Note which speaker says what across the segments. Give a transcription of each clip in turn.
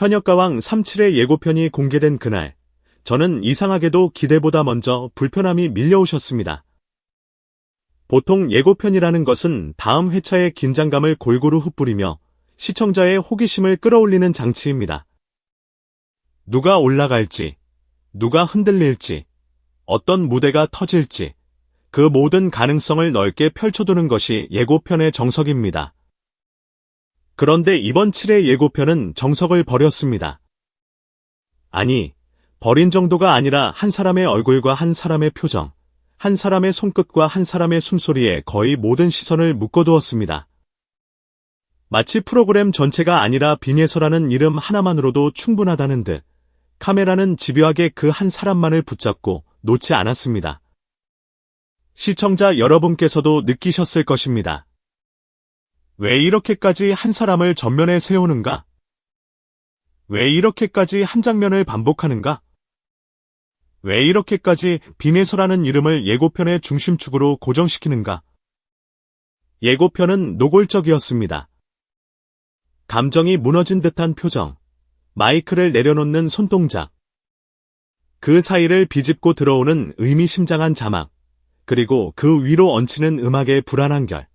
Speaker 1: 현역가왕 37의 예고편이 공개된 그날, 저는 이상하게도 기대보다 먼저 불편함이 밀려오셨습니다. 보통 예고편이라는 것은 다음 회차의 긴장감을 골고루 흩뿌리며 시청자의 호기심을 끌어올리는 장치입니다. 누가 올라갈지, 누가 흔들릴지, 어떤 무대가 터질지, 그 모든 가능성을 넓게 펼쳐두는 것이 예고편의 정석입니다. 그런데 이번 7회 예고편은 정석을 버렸습니다. 아니, 버린 정도가 아니라 한 사람의 얼굴과 한 사람의 표정, 한 사람의 손끝과 한 사람의 숨소리에 거의 모든 시선을 묶어두었습니다. 마치 프로그램 전체가 아니라 빈예서라는 이름 하나만으로도 충분하다는 듯 카메라는 집요하게 그 한 사람만을 붙잡고 놓지 않았습니다. 시청자 여러분께서도 느끼셨을 것입니다. 왜 이렇게까지 한 사람을 전면에 세우는가? 왜 이렇게까지 한 장면을 반복하는가? 왜 이렇게까지 빈예서라는 이름을 예고편의 중심축으로 고정시키는가? 예고편은 노골적이었습니다. 감정이 무너진 듯한 표정, 마이크를 내려놓는 손동작, 그 사이를 비집고 들어오는 의미심장한 자막, 그리고 그 위로 얹히는 음악의 불안한 결.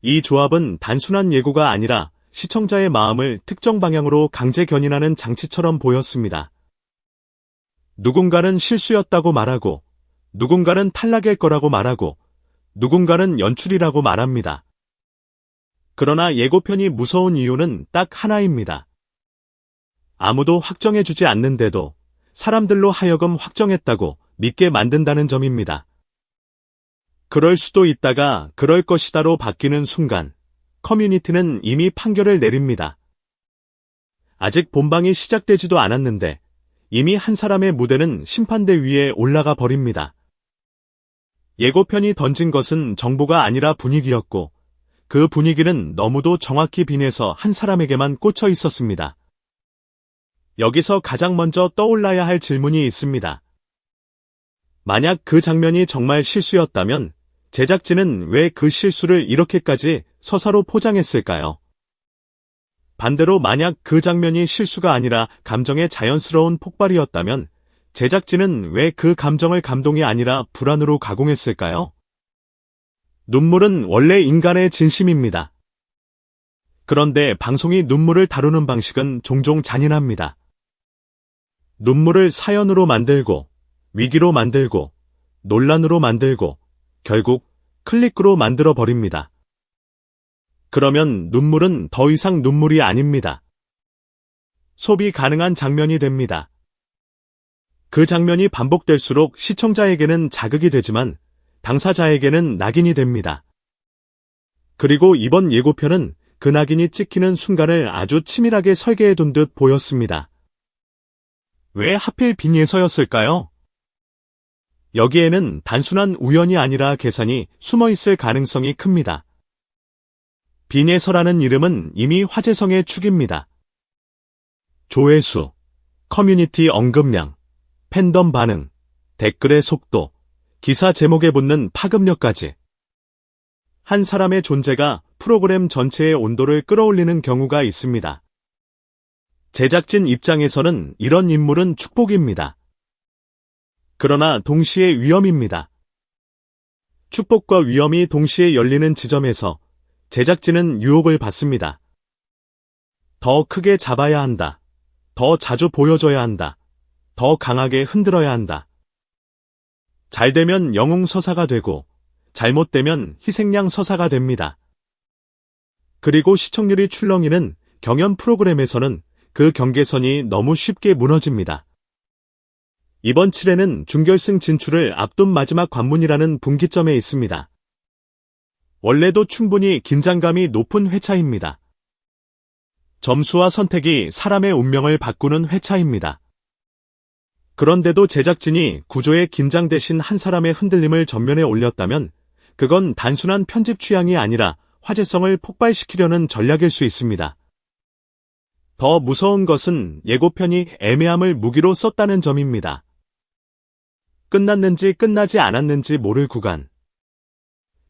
Speaker 1: 이 조합은 단순한 예고가 아니라 시청자의 마음을 특정 방향으로 강제 견인하는 장치처럼 보였습니다. 누군가는 실수였다고 말하고, 누군가는 탈락일 거라고 말하고, 누군가는 연출이라고 말합니다. 그러나 예고편이 무서운 이유는 딱 하나입니다. 아무도 확정해주지 않는데도 사람들로 하여금 확정했다고 믿게 만든다는 점입니다. 그럴 수도 있다가 그럴 것이다로 바뀌는 순간, 커뮤니티는 이미 판결을 내립니다. 아직 본방이 시작되지도 않았는데 이미 한 사람의 무대는 심판대 위에 올라가 버립니다. 예고편이 던진 것은 정보가 아니라 분위기였고, 그 분위기는 너무도 정확히 빈해서 한 사람에게만 꽂혀 있었습니다. 여기서 가장 먼저 떠올라야 할 질문이 있습니다. 만약 그 장면이 정말 실수였다면 제작진은 왜 그 실수를 이렇게까지 서사로 포장했을까요? 반대로 만약 그 장면이 실수가 아니라 감정의 자연스러운 폭발이었다면 제작진은 왜 그 감정을 감동이 아니라 불안으로 가공했을까요? 눈물은 원래 인간의 진심입니다. 그런데 방송이 눈물을 다루는 방식은 종종 잔인합니다. 눈물을 사연으로 만들고, 위기로 만들고, 논란으로 만들고, 결국 클릭으로 만들어 버립니다. 그러면 눈물은 더 이상 눈물이 아닙니다. 소비 가능한 장면이 됩니다. 그 장면이 반복될수록 시청자에게는 자극이 되지만 당사자에게는 낙인이 됩니다. 그리고 이번 예고편은 그 낙인이 찍히는 순간을 아주 치밀하게 설계해둔 듯 보였습니다. 왜 하필 빈예서였을까요? 여기에는 단순한 우연이 아니라 계산이 숨어있을 가능성이 큽니다. 빈예서라는 이름은 이미 화제성의 축입니다. 조회수, 커뮤니티 언급량, 팬덤 반응, 댓글의 속도, 기사 제목에 붙는 파급력까지. 한 사람의 존재가 프로그램 전체의 온도를 끌어올리는 경우가 있습니다. 제작진 입장에서는 이런 인물은 축복입니다. 그러나 동시에 위험입니다. 축복과 위험이 동시에 열리는 지점에서 제작진은 유혹을 받습니다. 더 크게 잡아야 한다. 더 자주 보여줘야 한다. 더 강하게 흔들어야 한다. 잘 되면 영웅서사가 되고 잘못되면 희생양 서사가 됩니다. 그리고 시청률이 출렁이는 경연 프로그램에서는 그 경계선이 너무 쉽게 무너집니다. 이번 7회는 준결승 진출을 앞둔 마지막 관문이라는 분기점에 있습니다. 원래도 충분히 긴장감이 높은 회차입니다. 점수와 선택이 사람의 운명을 바꾸는 회차입니다. 그런데도 제작진이 구조의 긴장 대신 한 사람의 흔들림을 전면에 올렸다면 그건 단순한 편집 취향이 아니라 화제성을 폭발시키려는 전략일 수 있습니다. 더 무서운 것은 예고편이 애매함을 무기로 썼다는 점입니다. 끝났는지 끝나지 않았는지 모를 구간.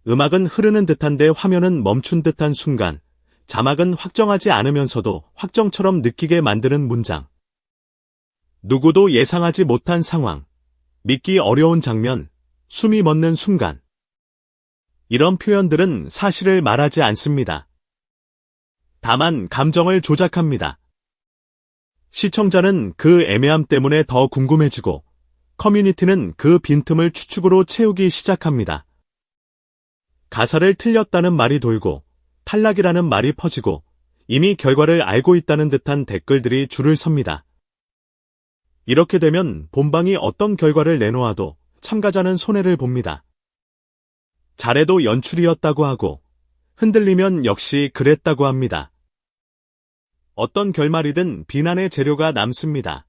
Speaker 1: 음악은 흐르는 듯한데 화면은 멈춘 듯한 순간, 자막은 확정하지 않으면서도 확정처럼 느끼게 만드는 문장. 누구도 예상하지 못한 상황, 믿기 어려운 장면, 숨이 멎는 순간. 이런 표현들은 사실을 말하지 않습니다. 다만 감정을 조작합니다. 시청자는 그 애매함 때문에 더 궁금해지고, 커뮤니티는 그 빈틈을 추측으로 채우기 시작합니다. 가사를 틀렸다는 말이 돌고, 탈락이라는 말이 퍼지고, 이미 결과를 알고 있다는 듯한 댓글들이 줄을 섭니다. 이렇게 되면 본방이 어떤 결과를 내놓아도 참가자는 손해를 봅니다. 잘해도 연출이었다고 하고, 흔들리면 역시 그랬다고 합니다. 어떤 결말이든 비난의 재료가 남습니다.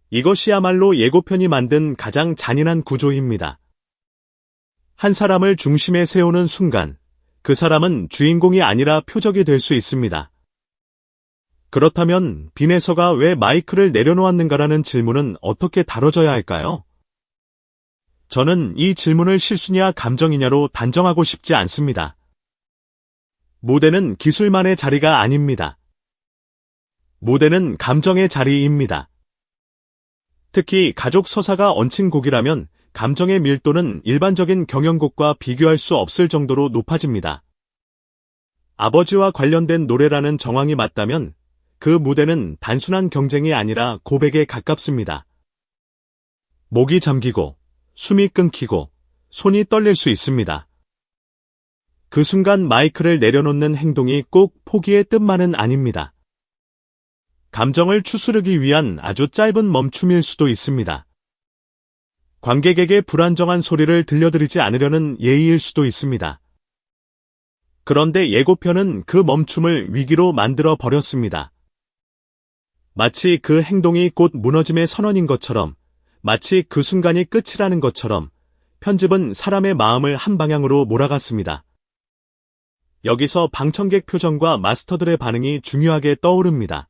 Speaker 1: 이것이야말로 예고편이 만든 가장 잔인한 구조입니다. 한 사람을 중심에 세우는 순간, 그 사람은 주인공이 아니라 표적이 될 수 있습니다. 그렇다면 빈에서가 왜 마이크를 내려놓았는가라는 질문은 어떻게 다뤄져야 할까요? 저는 이 질문을 실수냐 감정이냐로 단정하고 싶지 않습니다. 무대는 기술만의 자리가 아닙니다. 무대는 감정의 자리입니다. 특히 가족 서사가 얹힌 곡이라면 감정의 밀도는 일반적인 경연곡과 비교할 수 없을 정도로 높아집니다. 아버지와 관련된 노래라는 정황이 맞다면 그 무대는 단순한 경쟁이 아니라 고백에 가깝습니다. 목이 잠기고 숨이 끊기고 손이 떨릴 수 있습니다. 그 순간 마이크를 내려놓는 행동이 꼭 포기의 뜻만은 아닙니다. 감정을 추스르기 위한 아주 짧은 멈춤일 수도 있습니다. 관객에게 불안정한 소리를 들려드리지 않으려는 예의일 수도 있습니다. 그런데 예고편은 그 멈춤을 위기로 만들어 버렸습니다. 마치 그 행동이 곧 무너짐의 선언인 것처럼, 마치 그 순간이 끝이라는 것처럼 편집은 사람의 마음을 한 방향으로 몰아갔습니다. 여기서 방청객 표정과 마스터들의 반응이 중요하게 떠오릅니다.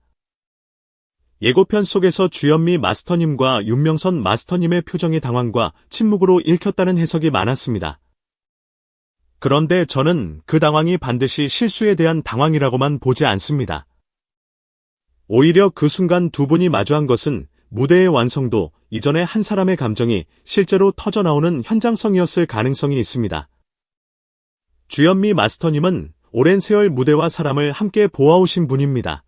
Speaker 1: 예고편 속에서 주현미 마스터님과 윤명선 마스터님의 표정이 당황과 침묵으로 읽혔다는 해석이 많았습니다. 그런데 저는 그 당황이 반드시 실수에 대한 당황이라고만 보지 않습니다. 오히려 그 순간 두 분이 마주한 것은 무대의 완성도 이전의 한 사람의 감정이 실제로 터져나오는 현장성이었을 가능성이 있습니다. 주현미 마스터님은 오랜 세월 무대와 사람을 함께 보아오신 분입니다.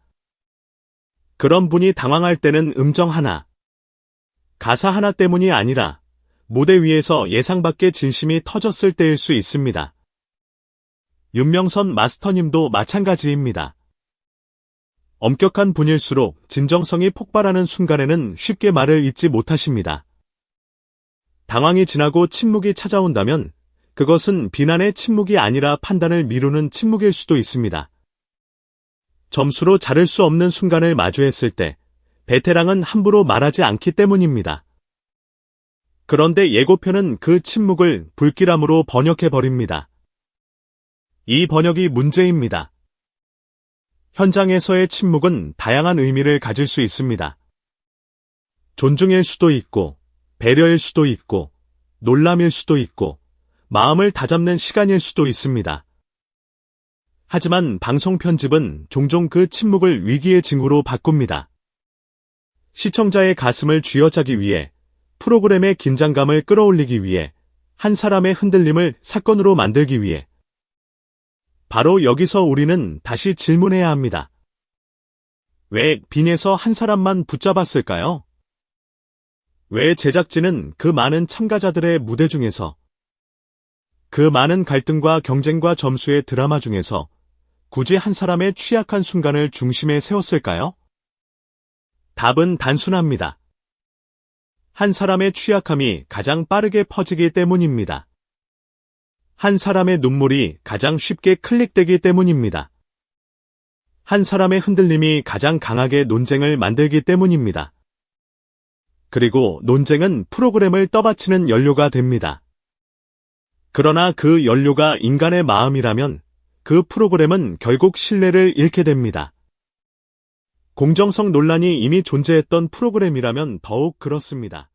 Speaker 1: 그런 분이 당황할 때는 음정 하나, 가사 하나 때문이 아니라 무대 위에서 예상 밖의 진심이 터졌을 때일 수 있습니다. 윤명선 마스터님도 마찬가지입니다. 엄격한 분일수록 진정성이 폭발하는 순간에는 쉽게 말을 잇지 못하십니다. 당황이 지나고 침묵이 찾아온다면 그것은 비난의 침묵이 아니라 판단을 미루는 침묵일 수도 있습니다. 점수로 자를 수 없는 순간을 마주했을 때 베테랑은 함부로 말하지 않기 때문입니다. 그런데 예고편은 그 침묵을 불길함으로 번역해버립니다. 이 번역이 문제입니다. 현장에서의 침묵은 다양한 의미를 가질 수 있습니다. 존중일 수도 있고, 배려일 수도 있고, 놀람일 수도 있고, 마음을 다잡는 시간일 수도 있습니다. 하지만 방송 편집은 종종 그 침묵을 위기의 징후로 바꿉니다. 시청자의 가슴을 쥐어짜기 위해, 프로그램의 긴장감을 끌어올리기 위해, 한 사람의 흔들림을 사건으로 만들기 위해, 바로 여기서 우리는 다시 질문해야 합니다. 왜 빈에서 한 사람만 붙잡았을까요? 왜 제작진은 그 많은 참가자들의 무대 중에서, 그 많은 갈등과 경쟁과 점수의 드라마 중에서 굳이 한 사람의 취약한 순간을 중심에 세웠을까요? 답은 단순합니다. 한 사람의 취약함이 가장 빠르게 퍼지기 때문입니다. 한 사람의 눈물이 가장 쉽게 클릭되기 때문입니다. 한 사람의 흔들림이 가장 강하게 논쟁을 만들기 때문입니다. 그리고 논쟁은 프로그램을 떠받치는 연료가 됩니다. 그러나 그 연료가 인간의 마음이라면 그 프로그램은 결국 신뢰를 잃게 됩니다. 공정성 논란이 이미 존재했던 프로그램이라면 더욱 그렇습니다.